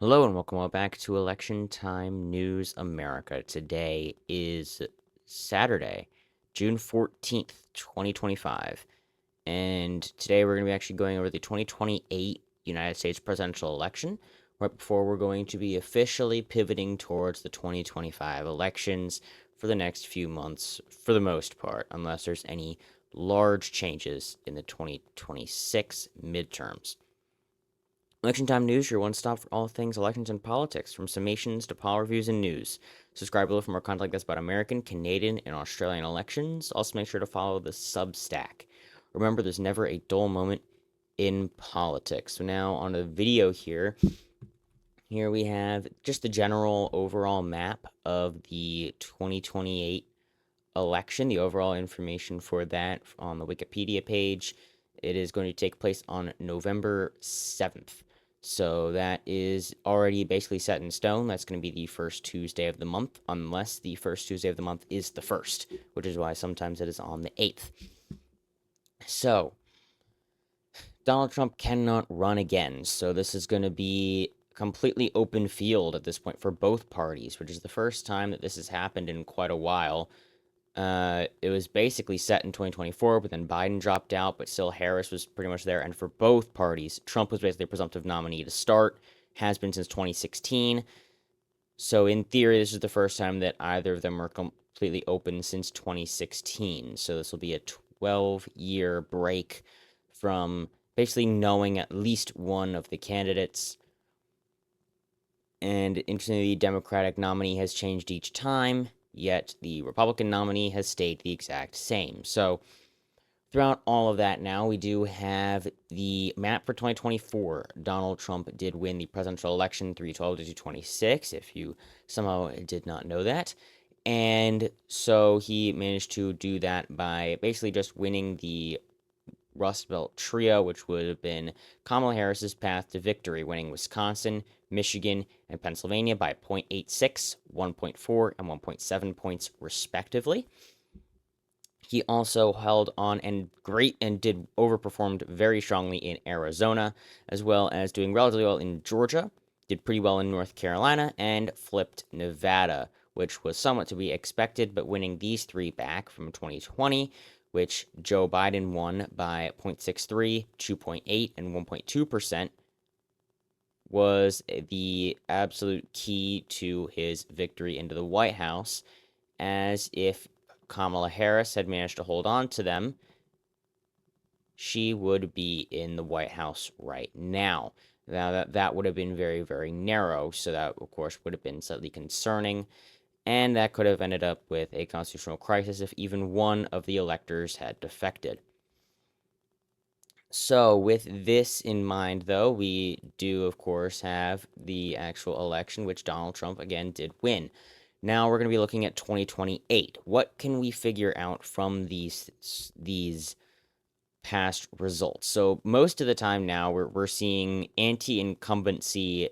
Hello and welcome all back to Election Time News America. Today is Saturday, June 14th, 2025. And today we're going to be actually going over the 2028 United States presidential election, right before we're going to be officially pivoting towards the 2025 elections for the next few months, for the most part, unless there's any large changes in the 2026 midterms. Election Time News, your one stop for all things elections and politics, from summations to poll reviews and news. Subscribe below for more content like this about American, Canadian, and Australian elections. Also, make sure to follow the Substack. Remember, there's never a dull moment in politics. So, now on a video here, we have just the general overall map of the 2028 election, the overall information for that on the Wikipedia page. It is going to take place on November 7th. So that is already basically set in stone. That's going to be the first Tuesday of the month, unless the first Tuesday of the month is the first, which is why sometimes it is on the 8th. So, Donald Trump cannot run again. So this is going to be completely open field at this point for both parties, which is the first time that this has happened in quite a while. It was basically set in 2024, but then Biden dropped out, but still Harris was pretty much there. And for both parties, Trump was basically a presumptive nominee to start, has been since 2016. So in theory, this is the first time that either of them are completely open since 2016. So this will be a 12-year break from basically knowing at least one of the candidates. And interestingly, the Democratic nominee has changed each time, yet the Republican nominee has stayed the exact same. So, throughout all of that now, we do have the map for 2024. Donald Trump did win the presidential election 312 to 226, if you somehow did not know that. And so he managed to do that by basically just winning the Rust Belt Trio, which would have been Kamala Harris's path to victory, winning Wisconsin, Michigan, and Pennsylvania by 0.86, 1.4, and 1.7 points, respectively. He also held on and did overperformed very strongly in Arizona, as well as doing relatively well in Georgia, did pretty well in North Carolina, and flipped Nevada, which was somewhat to be expected, but winning these three back from 2020, which Joe Biden won by 0.63, 2.8, and 1.2%, was the absolute key to his victory into the White House, as if Kamala Harris had managed to hold on to them, she would be in the White House right now. Now, that would have been very, very narrow, so that, of course, would have been slightly concerning, and that could have ended up with a constitutional crisis if even one of the electors had defected. So, with this in mind, though, we do, of course, have the actual election, which Donald Trump, again, did win. Now we're going to be looking at 2028. What can we figure out from these past results? So, most of the time now, we're seeing anti-incumbency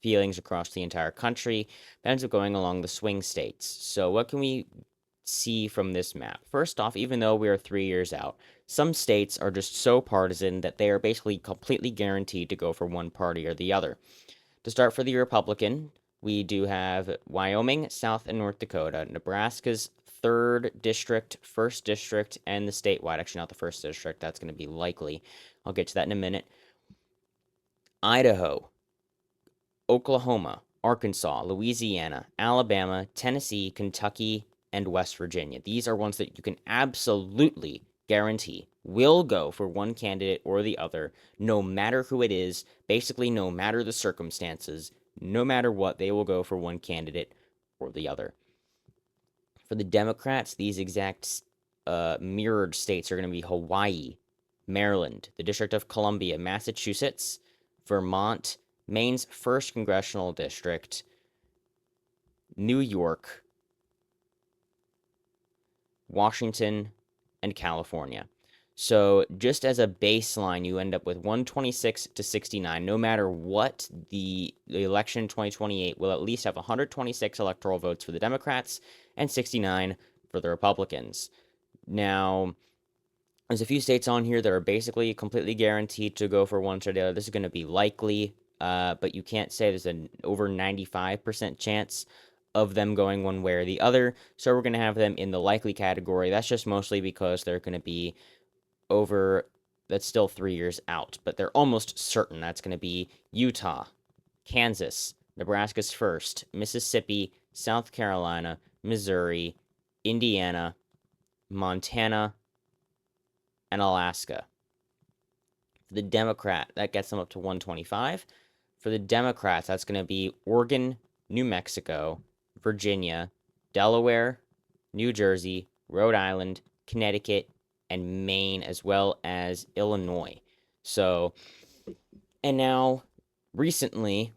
feelings across the entire country. That ends up going along the swing states. So, what can we see from this map? First off, even though we are 3 years out, some states are just so partisan that they are basically completely guaranteed to go for one party or the other. To start, for the Republican, we do have Wyoming, South and North Dakota, Nebraska's 3rd district, 1st district, and the statewide. Actually, not the 1st district. That's going to be likely. I'll get to that in a minute. Idaho, Oklahoma, Arkansas, Louisiana, Alabama, Tennessee, Kentucky, and West Virginia. These are ones that you can absolutely guarantee will go for one candidate or the other, no matter who it is, basically, no matter the circumstances, no matter what, they will go for one candidate or the other. For the Democrats, these exact mirrored states are going to be Hawaii, Maryland, the District of Columbia, Massachusetts, Vermont, Maine's 1st congressional district, New York, Washington, and California. So, just as a baseline, you end up with 126 to 69. No matter what, the election in 2028 will at least have 126 electoral votes for the Democrats and 69 for the Republicans. Now, there's a few states on here that are basically completely guaranteed to go for one or the other. This is going to be likely. but you can't say there's an over 95% chance of them going one way or the other. So we're going to have them in the likely category. That's just mostly because they're going to be over, that's still 3 years out, but they're almost certain. That's going to be Utah, Kansas, Nebraska's first, Mississippi, South Carolina, Missouri, Indiana, Montana, and Alaska. For the Democrat, that gets them up to 125. For the Democrats, that's going to be Oregon, New Mexico, Virginia, Delaware, New Jersey, Rhode Island, Connecticut, and Maine, as well as Illinois. So, and now recently,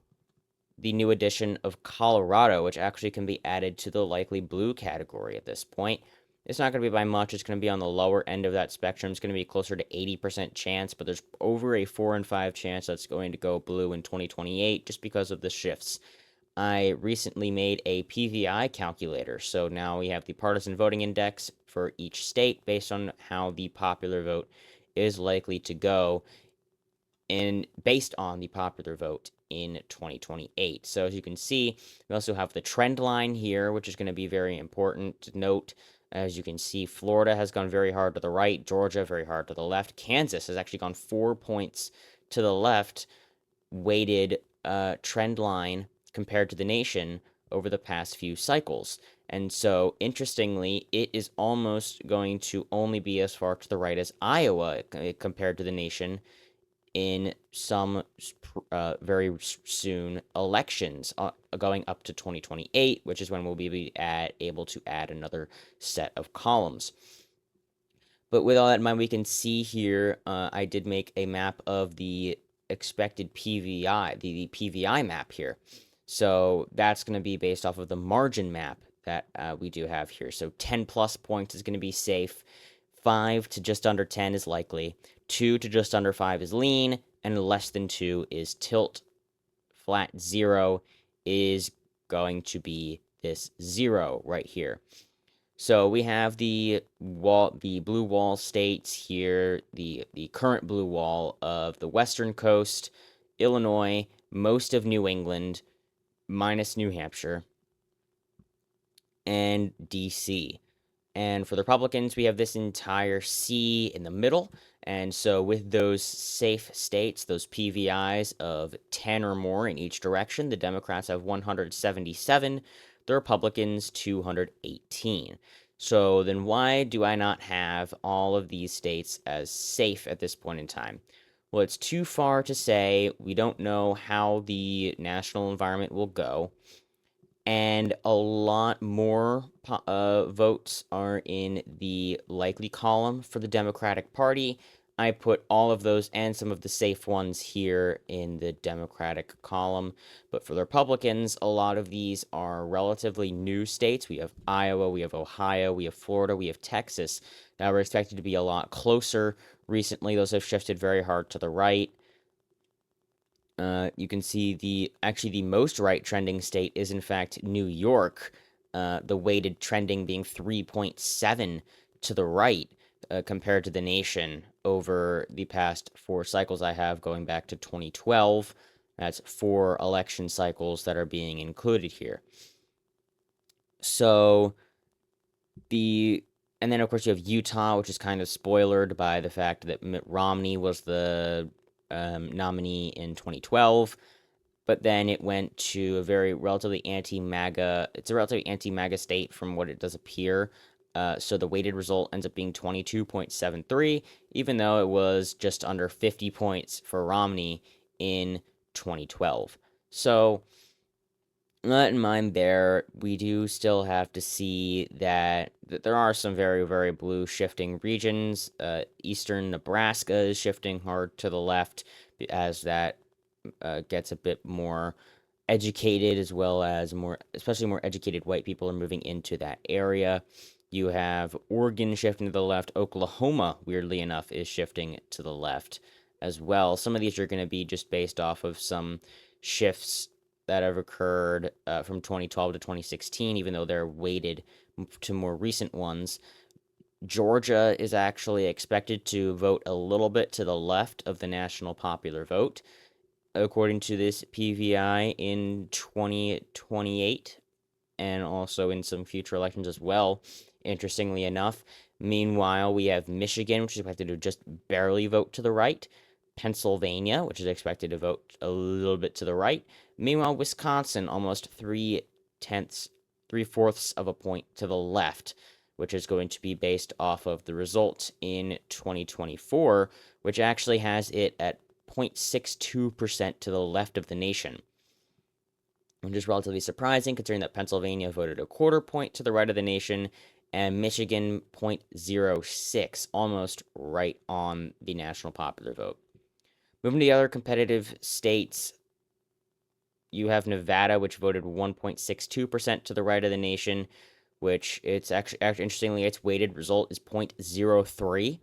the new addition of Colorado, which actually can be added to the likely blue category at this point. It's not going to be by much. It's going to be on the lower end of that spectrum. It's going to be closer to 80% chance, but there's over a 4 in 5 chance that's going to go blue in 2028 just because of the shifts. I recently made a PVI calculator, so now we have the partisan voting index for each state based on how the popular vote is likely to go and based on the popular vote in 2028. So as you can see, we also have the trend line here, which is going to be very important to note. As you can see, Florida has gone very hard to the right, Georgia very hard to the left. Kansas has actually gone 4 points to the left, weighted trend line compared to the nation over the past few cycles. And so, interestingly, it is almost going to only be as far to the right as Iowa compared to the nation in some very soon elections going up to 2028, which is when we'll be able to add another set of columns. But with all that in mind, we can see here, I did make a map of the expected PVI, the PVI map here. So that's going to be based off of the margin map that we do have here. So 10 plus points is going to be safe. 5 to just under 10 is likely. 2 to just under 5 is lean. And less than 2 is tilt. Flat 0 is going to be this 0 right here. So we have the blue wall states here, the current blue wall of the western coast, Illinois, most of New England, minus New Hampshire, and DC. And for the Republicans, we have this entire C in the middle. And so with those safe states, those PVIs of 10 or more in each direction, the Democrats have 177, the Republicans 218. So then why do I not have all of these states as safe at this point in time? Well, it's too far to say. We don't know how the national environment will go. And a lot more votes are in the likely column for the Democratic Party. I put all of those and some of the safe ones here in the Democratic column. But for the Republicans, a lot of these are relatively new states. We have Iowa, we have Ohio, we have Florida, we have Texas. Now we're expected to be a lot closer. Recently, those have shifted very hard to the right. You can see the most right trending state is in fact New York, the weighted trending being 3.7 to the right compared to the nation over the past 4 cycles I have going back to 2012. That's 4 election cycles that are being included here. So and then of course you have Utah, which is kind of spoilered by the fact that Mitt Romney was the nominee in 2012, but then it went to a relatively anti-MAGA. It's a relatively anti-MAGA state from what it does appear. So the weighted result ends up being 22.73, even though it was just under 50 points for Romney in 2012. So that in mind there, we do still have to see that there are some very, very blue shifting regions. Eastern Nebraska is shifting hard to the left as that gets a bit more educated, as well as especially more educated white people are moving into that area. You have Oregon shifting to the left. Oklahoma, weirdly enough, is shifting to the left as well. Some of these are going to be just based off of some shifts that have occurred from 2012 to 2016, even though they're weighted to more recent ones. Georgia is actually expected to vote a little bit to the left of the national popular vote. according to this PVI, in 2028 and also in some future elections as well, interestingly enough. Meanwhile, we have Michigan, which is expected to just barely vote to the right, Pennsylvania, which is expected to vote a little bit to the right. Meanwhile, Wisconsin, almost 3/4 of a point to the left, which is going to be based off of the results in 2024, which actually has it at 0.62% to the left of the nation, which is relatively surprising considering that Pennsylvania voted a quarter point to the right of the nation and Michigan 0.06, almost right on the national popular vote. Moving to the other competitive states, you have Nevada, which voted 1.62% to the right of the nation, which it's actually interestingly, its weighted result is 0.03.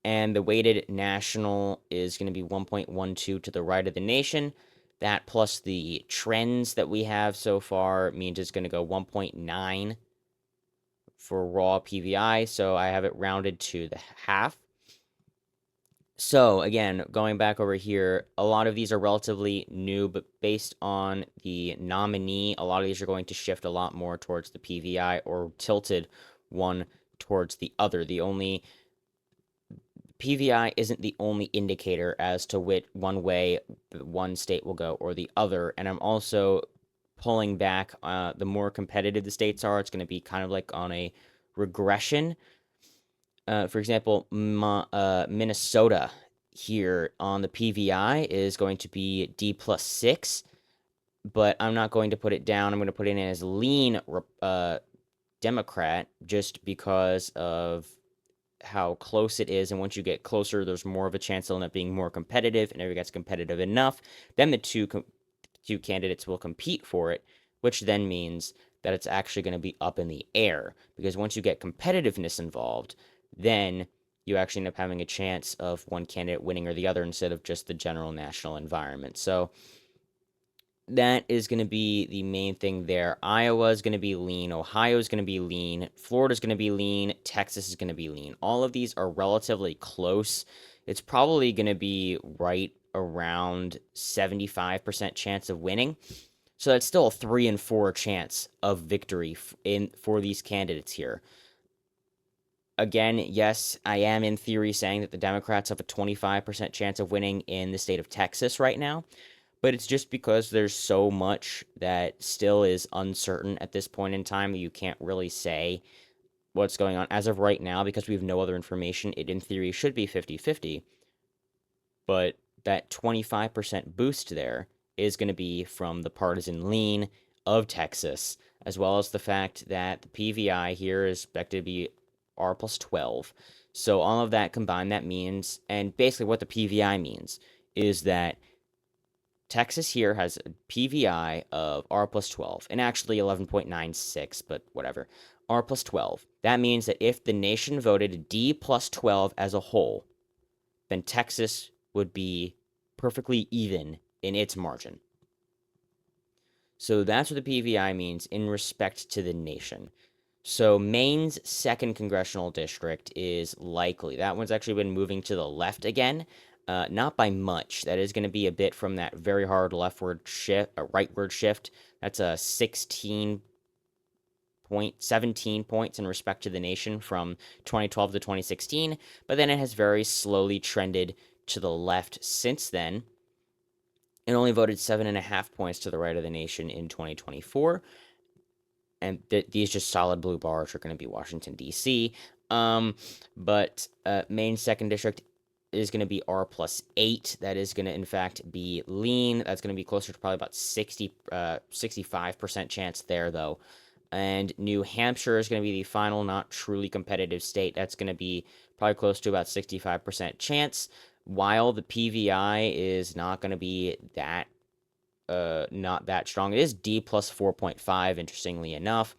And the weighted national is going to be 1.12 to the right of the nation. That plus the trends that we have so far means it's going to go 1.9 for raw PVI. So I have it rounded to the half. So again, going back over here, a lot of these are relatively new, but based on the nominee, a lot of these are going to shift a lot more towards the PVI or tilted one towards the other. The only PVI isn't the only indicator as to which one way one state will go or the other. And I'm also pulling back. The more competitive the states are, it's going to be kind of like on a regression. For example, Minnesota here on the PVI is going to be D+6, but I'm not going to put it down. I'm going to put it in as lean Democrat just because of how close it is, and once you get closer, there's more of a chance it'll end up being more competitive, and if it gets competitive enough, then the two candidates will compete for it, which then means that it's actually going to be up in the air, because once you get competitiveness involved, then you actually end up having a chance of one candidate winning or the other instead of just the general national environment. So that is going to be the main thing there. Iowa is going to be lean. Ohio is going to be lean. Florida is going to be lean. Texas is going to be lean. All of these are relatively close. It's probably going to be right around 75% chance of winning. So that's still a 3 and 4 chance of victory for these candidates here. Again, yes, I am in theory saying that the Democrats have a 25% chance of winning in the state of Texas right now, but it's just because there's so much that still is uncertain at this point in time that you can't really say what's going on. As of right now, because we have no other information, it in theory should be 50-50, but that 25% boost there is going to be from the partisan lean of Texas, as well as the fact that the PVI here is expected to be R+12. So all of that combined, that means, and basically what the PVI means is that Texas here has a PVI of R+12, and actually 11.96, but whatever. R+12. That means that if the nation voted D+12 as a whole, then Texas would be perfectly even in its margin. So that's what the PVI means in respect to the nation. So Maine's 2nd congressional district is likely. That one's actually been moving to the left again. Not by much. That is going to be a bit from that very hard leftward shift, rightward shift. That's a 17 points in respect to the nation from 2012 to 2016, but then it has very slowly trended to the left since then. It only voted 7.5 points to the right of the nation in 2024, and these just solid blue bars are going to be Washington, D.C. But Maine's 2nd district is going to be R+8. That is going to, in fact, be lean. That's going to be closer to probably about 65% chance there, though. And New Hampshire is going to be the final, not truly competitive state. That's going to be probably close to about 65% chance. While the PVI is not going to be that not that strong. It is D+4.5, interestingly enough.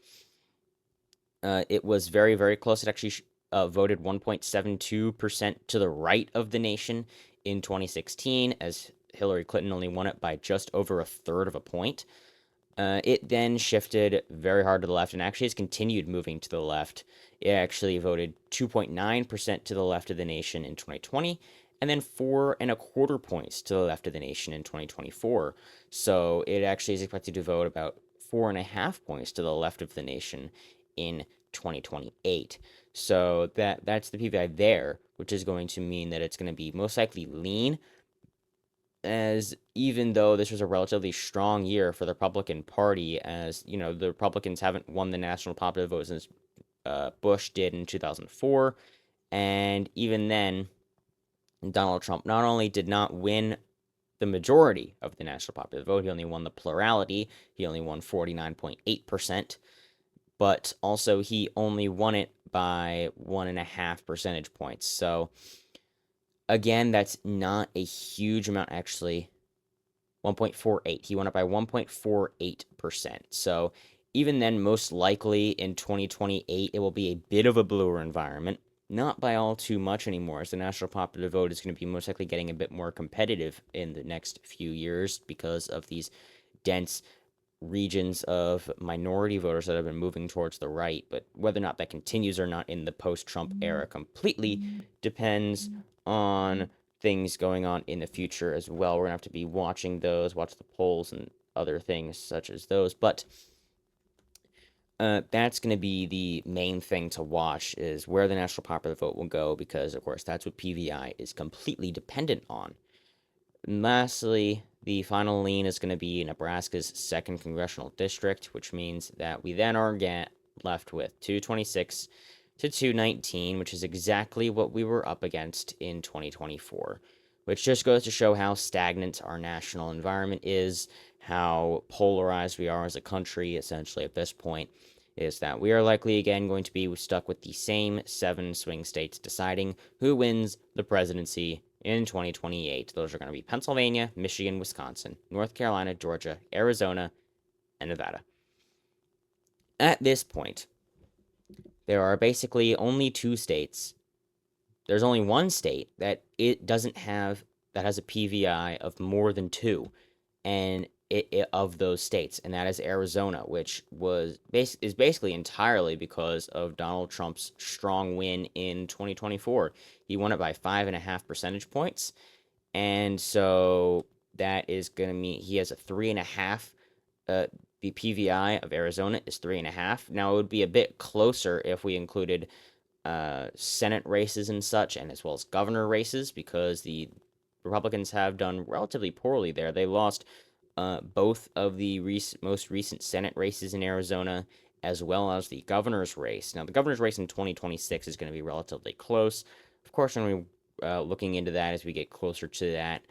It was very, very close. It actually voted 1.72% to the right of the nation in 2016, as Hillary Clinton only won it by just over 1/3 of a point. It then shifted very hard to the left and actually has continued moving to the left. It actually voted 2.9% to the left of the nation in 2020, and then 4.25 points to the left of the nation in 2024. So it actually is expected to vote about 4.5 points to the left of the nation in 2028. So that's the PVI there, which is going to mean that it's going to be most likely lean, as even though this was a relatively strong year for the Republican Party, as you know, the Republicans haven't won the national popular vote since Bush did in 2004, and even then, Donald Trump not only did not win the majority of the national popular vote, he only won the plurality. He only won 49.8%, but also he only won it by 1.5 percentage points. So again, that's not a huge amount, actually. 1.48. He won it by 1.48%. So even then, most likely in 2028, it will be a bit of a bluer environment. Not by all too much anymore, as the national popular vote is going to be most likely getting a bit more competitive in the next few years because of these dense regions of minority voters that have been moving towards the right. But whether or not that continues or not in the post-Trump era completely depends on things going on in the future as well. We're gonna have to be watching those, watch the polls and other things such as those. But that's going to be the main thing to watch, is where the national popular vote will go, because of course that's what PVI is completely dependent on. And lastly, the final lean is going to be Nebraska's 2nd congressional district, which means that we then are left with 226 to 219, which is exactly what we were up against in 2024, which just goes to show how stagnant our national environment is, how polarized we are as a country, essentially, at this point, is that we are likely again going to be stuck with the same 7 swing states deciding who wins the presidency in 2028. Those are going to be Pennsylvania, Michigan, Wisconsin, North Carolina, Georgia, Arizona, and Nevada. At this point, there are basically only 2 states. There's only one state that it doesn't have, that has a PVI of more than 2, and of those states, and that is Arizona, which is basically entirely because of Donald Trump's strong win in 2024. He won it by 5.5 percentage points, and so that is going to mean he has a 3.5. The PVI of Arizona is 3.5. Now it would be a bit closer if we included Senate races and such, and as well as governor races, because the Republicans have done relatively poorly there. They lost both of the most recent Senate races in Arizona, as well as the governor's race. Now, the governor's race in 2026 is going to be relatively close. Of course, when we're looking into that as we get closer to that,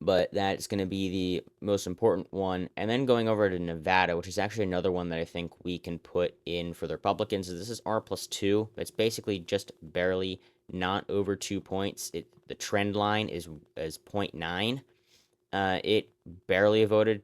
but that's going to be the most important one. And then going over to Nevada, which is actually another one that I think we can put in for the Republicans. This is R+2. It's basically just barely not over 2 points. The trend line is 0.9. It barely voted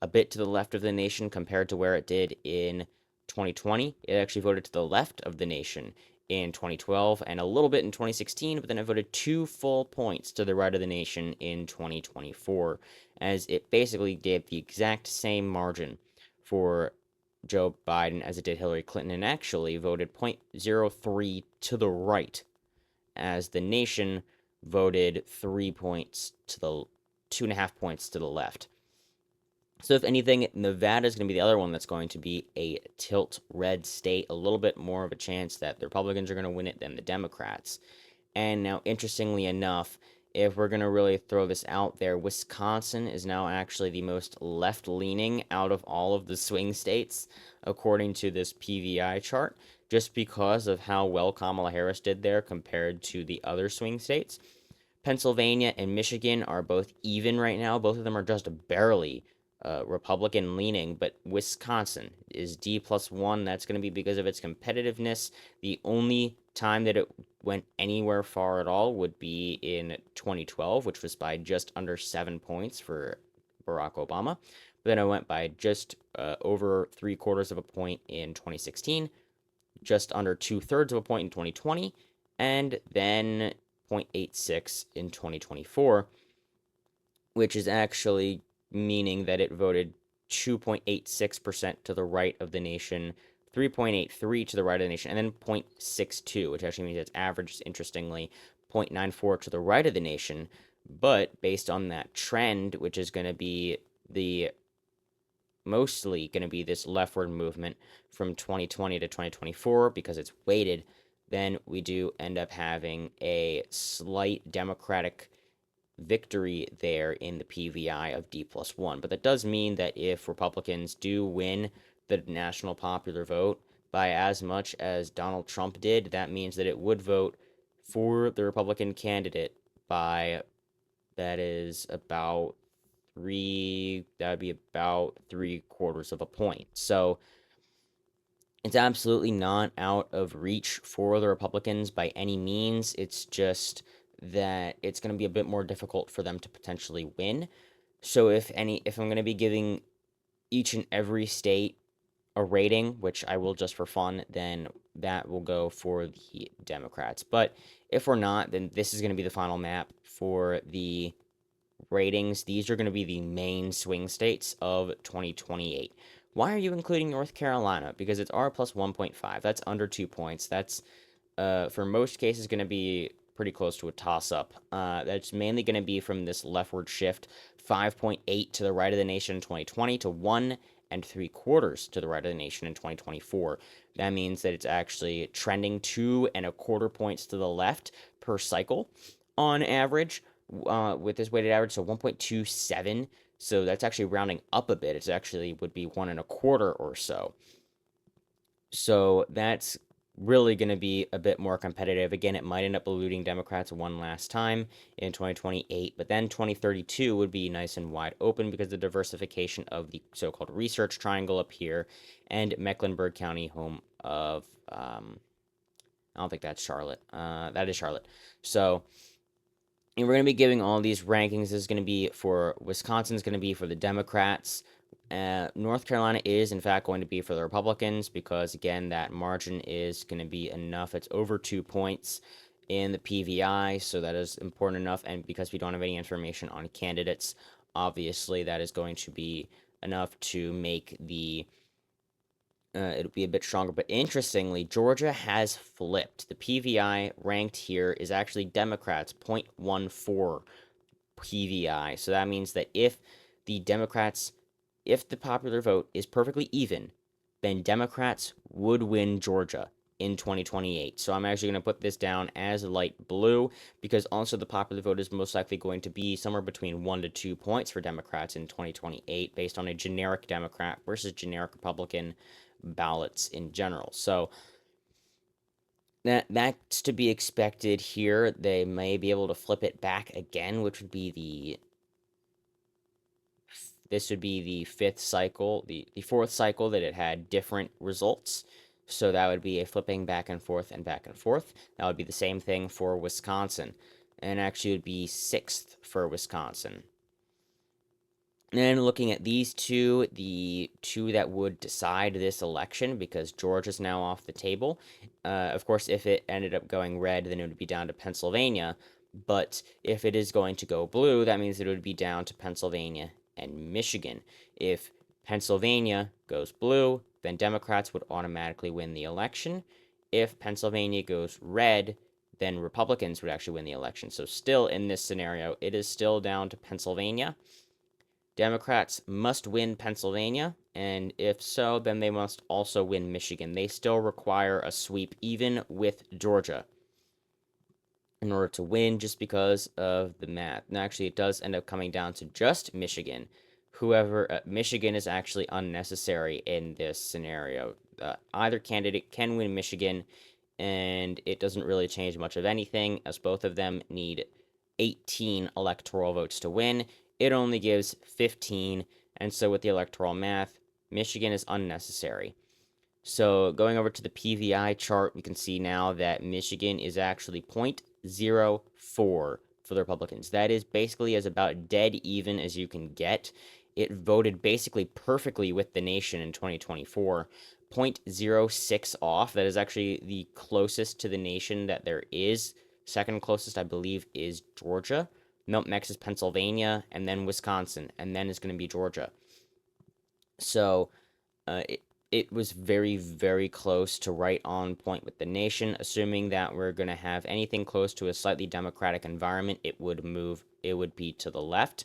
a bit to the left of the nation compared to where it did in 2020. It actually voted to the left of the nation in 2012 and a little bit in 2016, but then it voted 2 full points to the right of the nation in 2024, as it basically gave the exact same margin for Joe Biden as it did Hillary Clinton, and actually voted 0.03 to the right, as the nation voted 3 points to the 2.5 points to the left. So if anything, Nevada is going to be the other one that's going to be a tilt red state, a little bit more of a chance that the Republicans are going to win it than the Democrats. And now, interestingly enough, if we're going to really throw this out there, Wisconsin is now actually the most left-leaning out of all of the swing states, according to this PVI chart, just because of how well Kamala Harris did there compared to the other swing states. Pennsylvania and Michigan are both even right now. Both of them are just barely Republican leaning, but Wisconsin is D+1. That's going to be because of its competitiveness. The only time that it went anywhere far at all would be in 2012, which was by just under 7 points for Barack Obama. But then it went by just over 3/4 of a point in 2016, just under 2/3 of a point in 2020, and then 0.86 in 2024, which is actually meaning that it voted 2.86% to the right of the nation 3.83 to the right of the nation, and then 0.62, which actually means it's averaged, interestingly, 0.94 to the right of the nation. But based on that trend, which is going to be the mostly going to be this leftward movement from 2020 to 2024 because it's weighted, then we do end up having a slight Democratic victory there in the PVI of D+1. But that does mean that if Republicans do win the national popular vote by as much as Donald Trump did, that means that it would vote for the Republican candidate by, that is about that would be about 3/4 of a point. So it's absolutely not out of reach for the Republicans by any means. It's just that it's going to be a bit more difficult for them to potentially win. So if I'm going to be giving each and every state a rating, which I will just for fun, then that will go for the Democrats. But if we're not, then this is going to be the final map for the ratings. These are going to be the main swing states of 2028. Why are you including North Carolina? Because it's R plus 1.5. That's under 2 points. That's, for most cases, going to be pretty close to a toss up. That's mainly going to be from this leftward shift, 5.8 to the right of the nation in 2020 to 1.75 to the right of the nation in 2024. That means that it's actually trending 2.25 points to the left per cycle on average, with this weighted average, so 1.27. So that's actually rounding up a bit. It's actually would be 1.25 or so. So that's really going to be a bit more competitive. Again, it might end up eluding Democrats one last time in 2028, but then 2032 would be nice and wide open because the diversification of the so-called research triangle up here and Mecklenburg County, home of, I don't think that's Charlotte. That is Charlotte. So, and we're going to be giving all these rankings. This is going to be for Wisconsin, is going to be for the Democrats. North Carolina is, in fact, going to be for the Republicans because, again, that margin is going to be enough. It's over 2 points in the PVI, so that is important enough. And because we don't have any information on candidates, obviously, that is going to be enough to make the it'll be a bit stronger. But interestingly, Georgia has flipped. The PVI ranked here is actually Democrats, 0.14 PVI. So that means that if the popular vote is perfectly even, then Democrats would win Georgia in 2028. So I'm actually going to put this down as light blue because also the popular vote is most likely going to be somewhere between 1 to 2 points for Democrats in 2028 based on a generic Democrat versus generic Republican ballots in general. So that's to be expected here. They may be able to flip it back again, which would be this would be the fifth cycle, the fourth cycle that it had different results. So that would be a flipping back and forth and back and forth. That would be the same thing for Wisconsin. And actually it would be sixth for Wisconsin. And then looking at these two, the two that would decide this election, because Georgia's now off the table. Of course, if it ended up going red, then it would be down to Pennsylvania. But if it is going to go blue, that means it would be down to Pennsylvania and Michigan. If Pennsylvania goes blue, then Democrats would automatically win the election. If Pennsylvania goes red, then Republicans would actually win the election. So still in this scenario, it is still down to Pennsylvania. Democrats must win Pennsylvania, and if so, then they must also win Michigan. They still require a sweep, even with Georgia, in order to win, just because of the math. And actually, it does end up coming down to just Michigan. Michigan is actually unnecessary in this scenario. Either candidate can win Michigan, and it doesn't really change much of anything, as both of them need 18 electoral votes to win. It only gives 15, and so with the electoral math, Michigan is unnecessary. So going over to the PVI chart, we can see now that Michigan is actually 0.04 for the Republicans. That is basically as about dead even as you can get. It voted basically perfectly with the nation in 2024. 0.06 off. That is actually the closest to the nation that there is. Second closest, I believe, is Georgia. Nope, next is Pennsylvania, and then Wisconsin, and then it's going to be Georgia. So, it was very, very close to right on point with the nation. Assuming that we're going to have anything close to a slightly democratic environment, it would be to the left.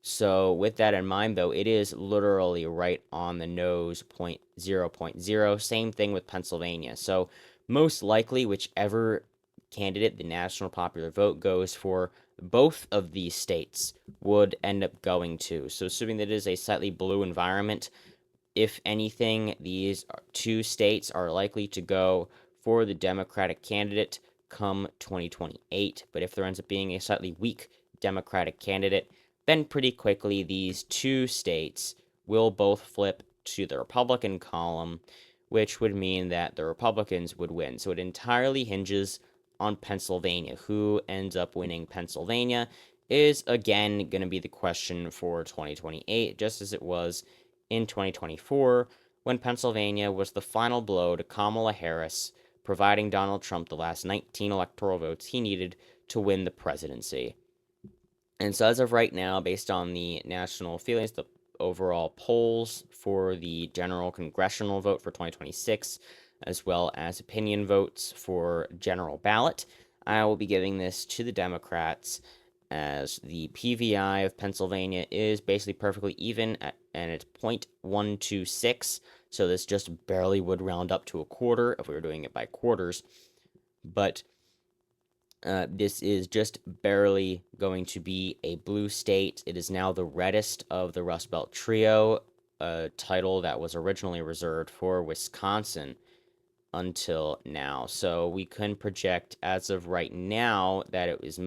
So, with that in mind, though, it is literally right on the nose, 0.0. Same thing with Pennsylvania. So, most likely, whichever candidate the national popular vote goes for, both of these states would end up going to. So, assuming that it is a slightly blue environment, if anything, these two states are likely to go for the Democratic candidate come 2028. But if there ends up being a slightly weak Democratic candidate, then pretty quickly these two states will both flip to the Republican column, which would mean that the Republicans would win. So it entirely hinges on Pennsylvania. Who ends up winning Pennsylvania is again going to be the question for 2028, just as it was in 2024 when Pennsylvania was the final blow to Kamala Harris, providing Donald Trump the last 19 electoral votes he needed to win the presidency. And so, as of right now, based on the national feelings, the overall polls for the general congressional vote for 2026, as well as opinion votes for general ballot, I will be giving this to the Democrats, as the PVI of Pennsylvania is basically perfectly even and it's 0.126. So this just barely would round up to a quarter if we were doing it by quarters. But this is just barely going to be a blue state. It is now the reddest of the Rust Belt Trio, a title that was originally reserved for Wisconsin until now. So we can project as of right now that it is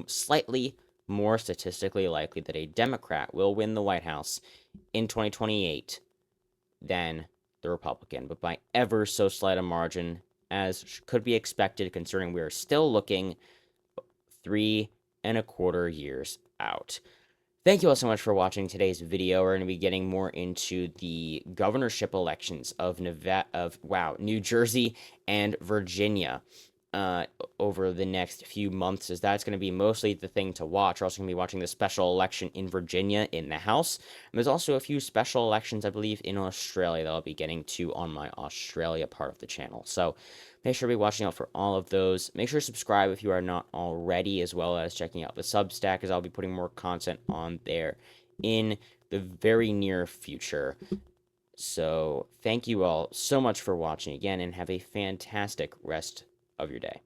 slightly more statistically likely that a Democrat will win the White House in 2028 than the Republican, but by ever so slight a margin, as could be expected, considering we are still looking 3.25 years out. Thank you all so much for watching today's video. We're going to be getting more into the governorship elections of New Jersey and Virginia over the next few months, as that's going to be mostly the thing to watch. We're also going to be watching the special election in Virginia in the House. And there's also a few special elections, I believe, in Australia that I'll be getting to on my Australia part of the channel. So make sure to be watching out for all of those. Make sure to subscribe if you are not already, as well as checking out the Substack, as I'll be putting more content on there in the very near future. So thank you all so much for watching again, and have a fantastic rest of your day.